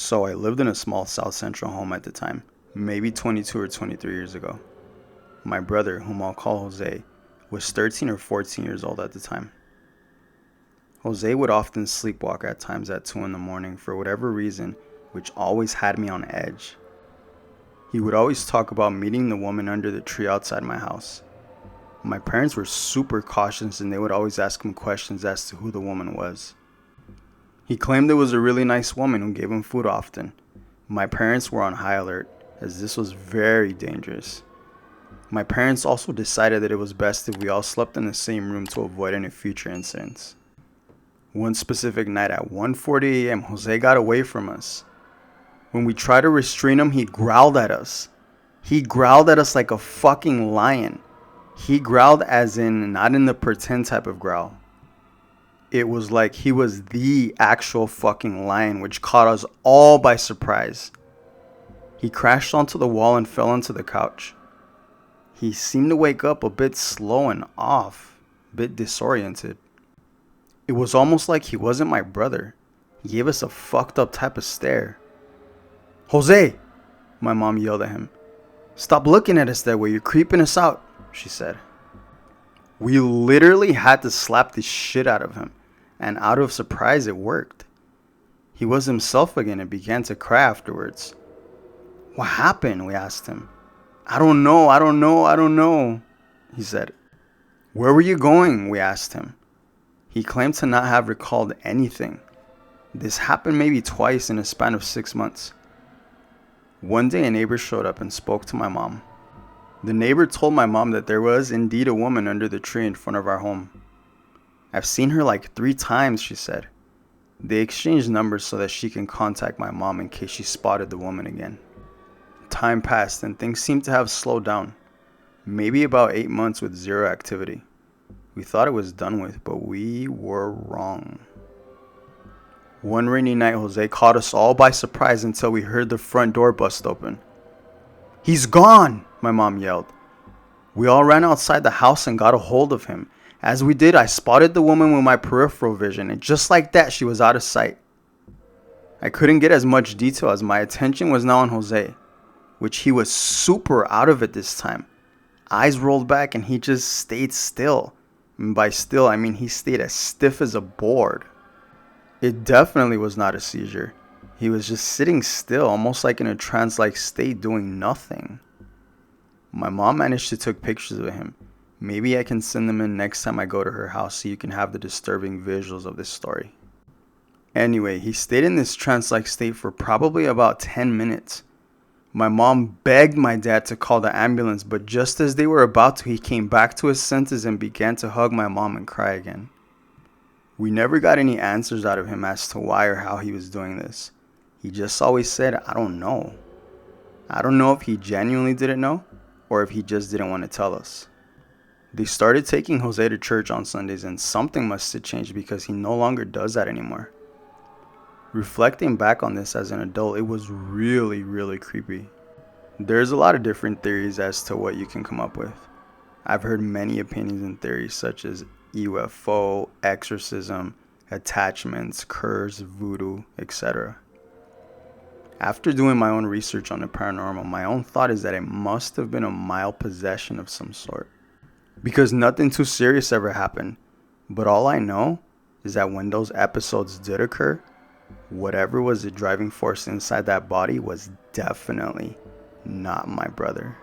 So I lived in a small South Central home at the time, maybe 22 or 23 years ago. My brother, whom I'll call Jose, was 13 or 14 years old at the time. Jose would often sleepwalk at times at 2 in the morning for whatever reason, which always had me on edge. He would always talk about meeting the woman under the tree outside my house. My parents were super cautious and they would always ask him questions as to who the woman was. He claimed it was a really nice woman who gave him food often. My parents were on high alert, as this was very dangerous. My parents also decided that it was best if we all slept in the same room to avoid any future incidents. One specific night at 1:40 a.m., Jose got away from us. When we tried to restrain him, he growled at us. He growled at us like a fucking lion. He growled as in, not in the pretend type of growl. It was like he was the actual fucking lion, which caught us all by surprise. He crashed onto the wall and fell onto the couch. He seemed to wake up a bit slow and off, a bit disoriented. It was almost like he wasn't my brother. He gave us a fucked up type of stare. "Jose!" my mom yelled at him. "Stop looking at us that way, you're creeping us out," she said. We literally had to slap the shit out of him, and out of surprise it worked. He was himself again and began to cry afterwards. "What happened?" we asked him. I don't know," he said. "Where were you going?" we asked him. He claimed to not have recalled anything. This happened maybe twice in a span of 6 months. One day a neighbor showed up and spoke to my mom. The neighbor told my mom that there was indeed a woman under the tree in front of our home. "I've seen her like 3 times, she said. They exchanged numbers so that she can contact my mom in case she spotted the woman again. Time passed and things seemed to have slowed down. Maybe about 8 months with zero activity. We thought it was done with, but we were wrong. One rainy night, Jose caught us all by surprise until we heard the front door bust open. "He's gone!" my mom yelled. We all ran outside the house and got a hold of him. As we did, I spotted the woman with my peripheral vision, and just like that, she was out of sight. I couldn't get as much detail as my attention was now on Jose, which he was super out of it this time. Eyes rolled back and he just stayed still. And by still, I mean he stayed as stiff as a board. It definitely was not a seizure. He was just sitting still, almost like in a trance-like state, doing nothing. My mom managed to take pictures of him. Maybe I can send them in next time I go to her house so you can have the disturbing visuals of this story. Anyway, he stayed in this trance-like state for probably about 10 minutes. My mom begged my dad to call the ambulance, but just as they were about to, he came back to his senses and began to hug my mom and cry again. We never got any answers out of him as to why or how he was doing this. He just always said, "I don't know." I don't know if he genuinely didn't know or if he just didn't want to tell us. They started taking Jose to church on Sundays, and something must have changed because he no longer does that anymore. Reflecting back on this as an adult, it was really, really creepy. There's a lot of different theories as to what you can come up with. I've heard many opinions and theories such as UFO, exorcism, attachments, curse, voodoo, etc. After doing my own research on the paranormal, my own thought is that it must have been a mild possession of some sort. Because nothing too serious ever happened. But all I know is that when those episodes did occur, whatever was the driving force inside that body was definitely not my brother.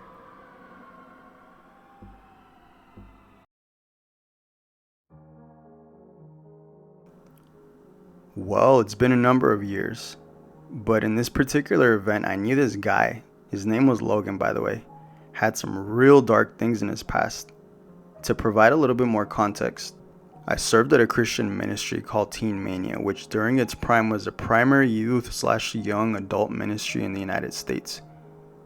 Well, it's been a number of years. But in this particular event, I knew this guy. His name was Logan, by the way. Had some real dark things in his past. To provide a little bit more context, I served at a Christian ministry called Teen Mania, which during its prime was a primary youth/young adult ministry in the United States.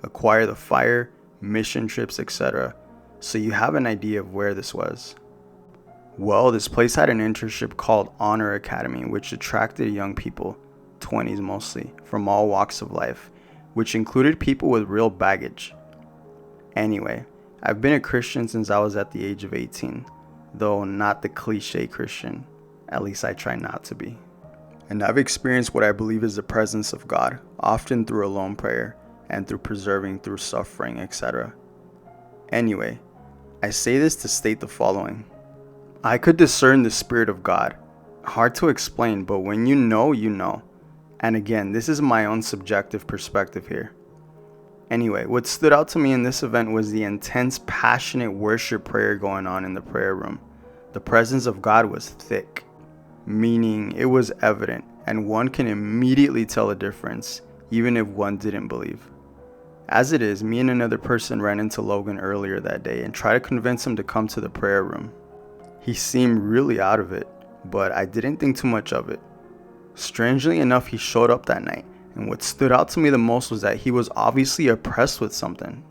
Acquire the fire, mission trips, etc. So you have an idea of where this was. Well, this place had an internship called Honor Academy, which attracted young people, 20s mostly, from all walks of life, which included people with real baggage. Anyway, I've been a Christian since I was at the age of 18, though not the cliche Christian. At least I try not to be. And I've experienced what I believe is the presence of God, often through alone prayer and through persevering through suffering, etc. Anyway, I say this to state the following. I could discern the Spirit of God. Hard to explain, but when you know, you know. And again, this is my own subjective perspective here. Anyway, what stood out to me in this event was the intense, passionate worship prayer going on in the prayer room. The presence of God was thick, meaning it was evident, and one can immediately tell a difference, even if one didn't believe. As it is, me and another person ran into Logan earlier that day and tried to convince him to come to the prayer room. He seemed really out of it, but I didn't think too much of it. Strangely enough, he showed up that night, and what stood out to me the most was that he was obviously oppressed with something.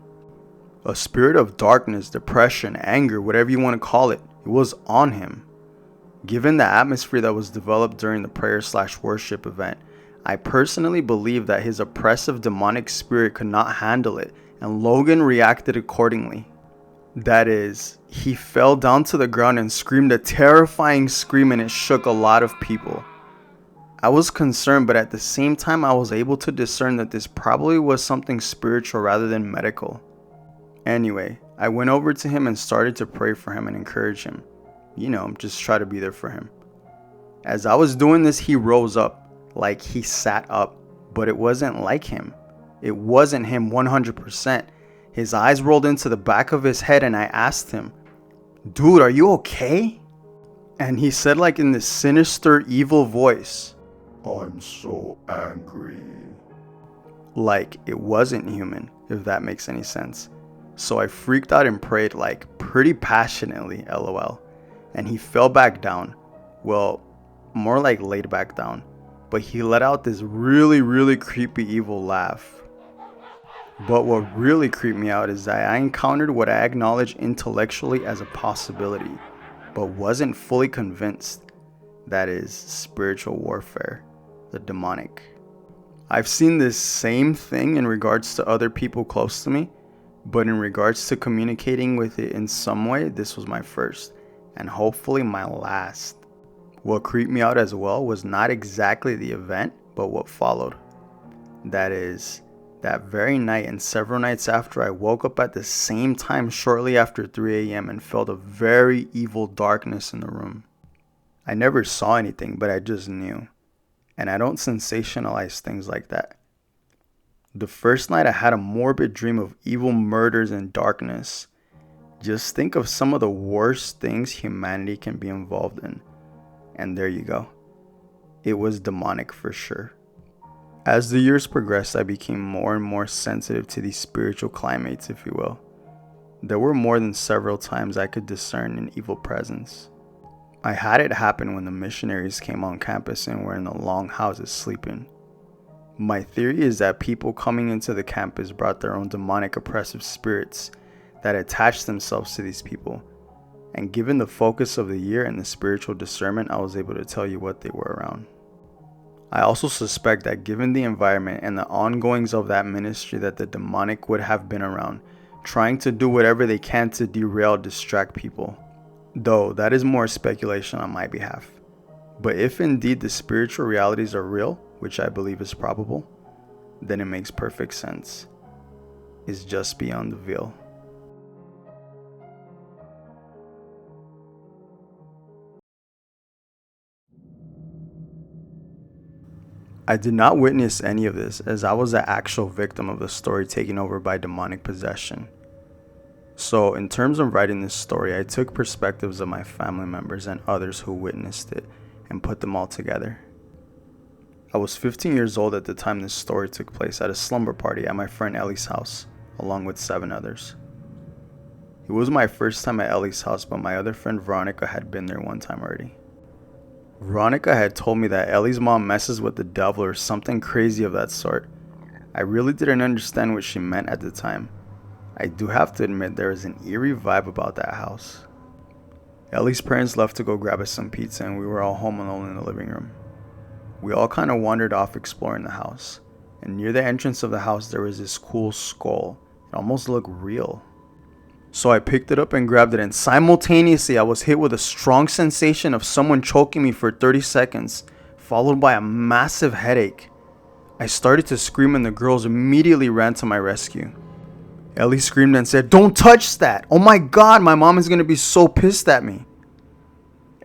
A spirit of darkness, depression, anger, whatever you want to call it, it was on him. Given the atmosphere that was developed during the prayer/worship event, I personally believe that his oppressive demonic spirit could not handle it, and Logan reacted accordingly. That is, he fell down to the ground and screamed a terrifying scream, and it shook a lot of people. I was concerned, but at the same time I was able to discern that this probably was something spiritual rather than medical. Anyway, I went over to him and started to pray for him and encourage him. Just try to be there for him. As I was doing this, he rose up, like he sat up, but it wasn't like him. It wasn't him 100%. His eyes rolled into the back of his head and I asked him, "Dude, are you okay?" And he said, like in this sinister, evil voice, "I'm so angry." Like it wasn't human, if that makes any sense. So I freaked out and prayed like pretty passionately, lol. And he fell back down. Well, more like laid back down. But he let out this really, really creepy evil laugh. But what really creeped me out is that I encountered what I acknowledged intellectually as a possibility, but wasn't fully convinced. That is spiritual warfare, the demonic. I've seen this same thing in regards to other people close to me, but in regards to communicating with it in some way, this was my first, and hopefully my last. What creeped me out as well was not exactly the event, but what followed. That is, that very night and several nights after, I woke up at the same time shortly after 3 a.m. and felt a very evil darkness in the room. I never saw anything, but I just knew. And I don't sensationalize things like that. The first night I had a morbid dream of evil murders and darkness. Just think of some of the worst things humanity can be involved in. And there you go. It was demonic for sure. As the years progressed, I became more and more sensitive to these spiritual climates, if you will. There were more than several times I could discern an evil presence. I had it happen when the missionaries came on campus and were in the long houses sleeping. My theory is that people coming into the campus brought their own demonic oppressive spirits that attached themselves to these people. And given the focus of the year and the spiritual discernment, I was able to tell you what they were around. I also suspect that given the environment and the ongoings of that ministry, that the demonic would have been around, trying to do whatever they can to derail, distract people. Though that is more speculation on my behalf. But if indeed the spiritual realities are real, which I believe is probable, then it makes perfect sense. It's just beyond the veil. I did not witness any of this, as I was the actual victim of the story taken over by demonic possession. So in terms of writing this story, I took perspectives of my family members and others who witnessed it and put them all together. I was 15 years old at the time this story took place at a slumber party at my friend Ellie's house, along with 7 others. It was my first time at Ellie's house, but my other friend Veronica had been there one time already. Veronica had told me that Ellie's mom messes with the devil or something crazy of that sort. I really didn't understand what she meant at the time. I do have to admit there is an eerie vibe about that house. Ellie's parents left to go grab us some pizza and we were all home alone in the living room. We all kind of wandered off exploring the house, and near the entrance of the house there was this cool skull. It almost looked real. So I picked it up and grabbed it, and simultaneously I was hit with a strong sensation of someone choking me for 30 seconds, followed by a massive headache. I started to scream and the girls immediately ran to my rescue. Ellie screamed and said, "Don't touch that! Oh my god, my mom is going to be so pissed at me."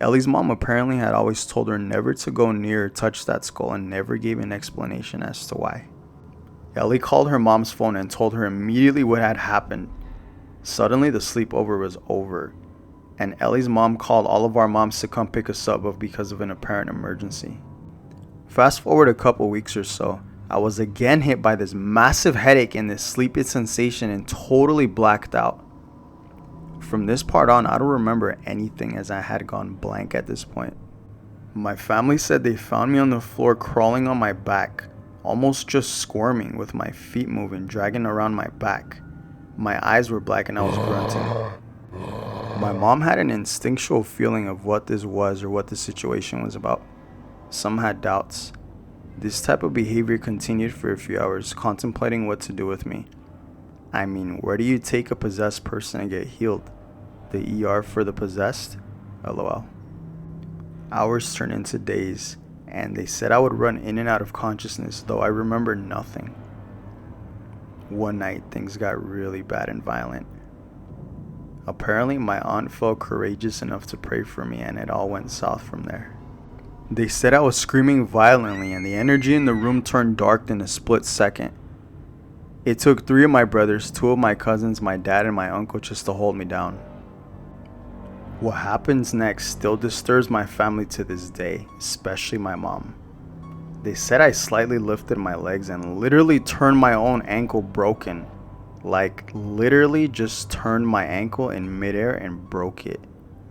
Ellie's mom apparently had always told her never to go near or touch that skull and never gave an explanation as to why. Ellie called her mom's phone and told her immediately what had happened. Suddenly the sleepover was over, and Ellie's mom called all of our moms to come pick us up because of an apparent emergency. Fast forward a couple weeks or so, I was again hit by this massive headache and this sleepy sensation and totally blacked out. From this part on, I don't remember anything as I had gone blank at this point. My family said they found me on the floor crawling on my back, almost just squirming with my feet moving, dragging around my back. My eyes were black and I was grunting. My mom had an instinctual feeling of what this was or what the situation was about. Some had doubts. This type of behavior continued for a few hours, contemplating what to do with me. I mean, where do you take a possessed person and get healed? The ER for the possessed? LOL. Hours turned into days, and they said I would run in and out of consciousness, though I remember nothing. One night, things got really bad and violent. Apparently, my aunt felt courageous enough to pray for me, and it all went south from there. They said I was screaming violently, and the energy in the room turned dark in a split second. It took 3 of my brothers, 2 of my cousins, my dad, and my uncle just to hold me down. What happens next still disturbs my family to this day, especially my mom. They said I slightly lifted my legs and literally turned my own ankle broken. Like, literally just turned my ankle in midair and broke it.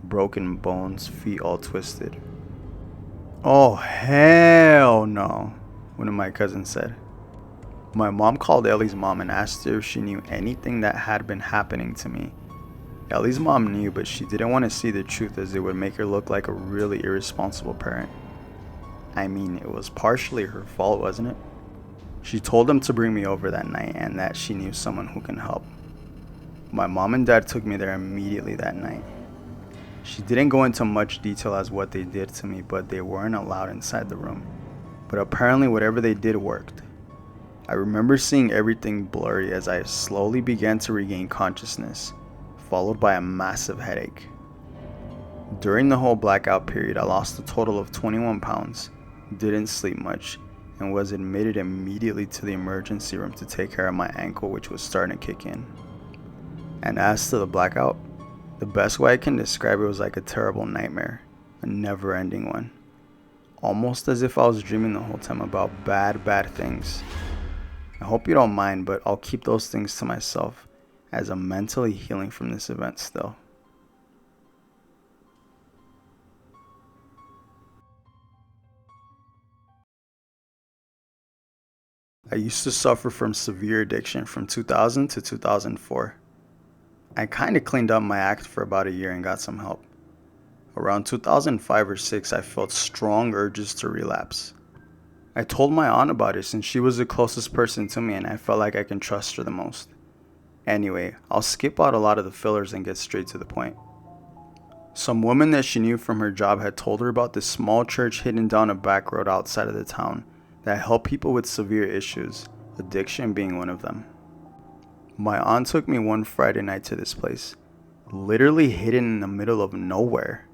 Broken bones, feet all twisted. "Oh, hell no," one of my cousins said. My mom called Ellie's mom and asked her if she knew anything that had been happening to me. Ellie's mom knew, but she didn't want to see the truth as it would make her look like a really irresponsible parent. I mean, it was partially her fault, wasn't it? She told them to bring me over that night and that she knew someone who can help. My mom and dad took me there immediately that night. She didn't go into much detail as what they did to me, but they weren't allowed inside the room. But apparently whatever they did worked. I remember seeing everything blurry as I slowly began to regain consciousness, followed by a massive headache. During the whole blackout period, I lost a total of 21 pounds, didn't sleep much, and was admitted immediately to the emergency room to take care of my ankle, which was starting to kick in. And as to the blackout, the best way I can describe it was like a terrible nightmare, a never-ending one. Almost as if I was dreaming the whole time about bad things. I hope you don't mind, but I'll keep those things to myself as I'm mentally healing from this event still. I used to suffer from severe addiction from 2000 to 2004. I kinda cleaned up my act for about a year and got some help. Around 2005 or 6, I felt strong urges to relapse. I told my aunt about it since she was the closest person to me and I felt like I can trust her the most. Anyway, I'll skip out a lot of the fillers and get straight to the point. Some woman that she knew from her job had told her about this small church hidden down a back road outside of the town that helped people with severe issues, addiction being one of them. My aunt took me one Friday night to this place, literally hidden in the middle of nowhere.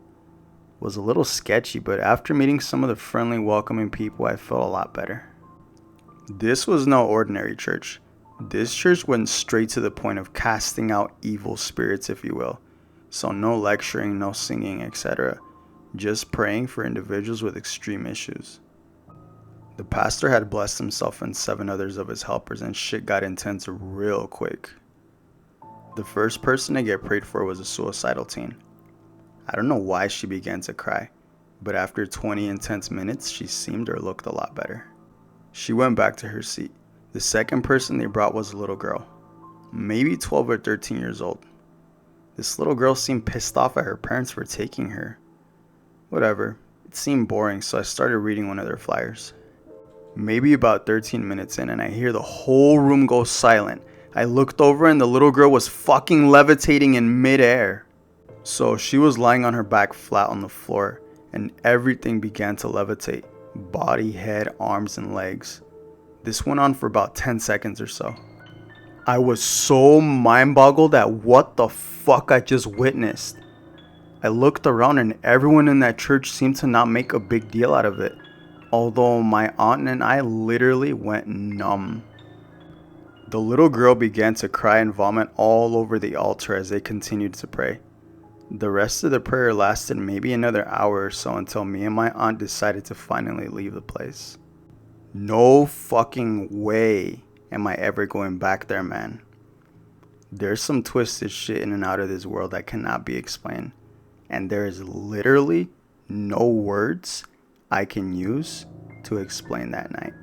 It was a little sketchy, but after meeting some of the friendly, welcoming people, I felt a lot better. This was no ordinary church. This church went straight to the point of casting out evil spirits, if you will. So no lecturing, no singing, etc. Just praying for individuals with extreme issues. The pastor had blessed himself and 7 others of his helpers, and shit got intense real quick. The first person to get prayed for was a suicidal teen. I don't know why she began to cry, but after 20 intense minutes, she seemed or looked a lot better. She went back to her seat. The second person they brought was a little girl, maybe 12 or 13 years old. This little girl seemed pissed off at her parents for taking her. Whatever, it seemed boring, so I started reading one of their flyers. Maybe about 13 minutes in, and I hear the whole room go silent. I looked over and the little girl was fucking levitating in midair. So she was lying on her back flat on the floor, and everything began to levitate. Body, head, arms, and legs. This went on for about 10 seconds or so. I was so mind boggled at what the fuck I just witnessed. I looked around and everyone in that church seemed to not make a big deal out of it, although my aunt and I literally went numb. The little girl began to cry and vomit all over the altar as they continued to pray. The rest of the prayer lasted maybe another hour or so until me and my aunt decided to finally leave the place. No fucking way am I ever going back there, man. There's some twisted shit in and out of this world that cannot be explained. And there is literally no words I can use to explain that night.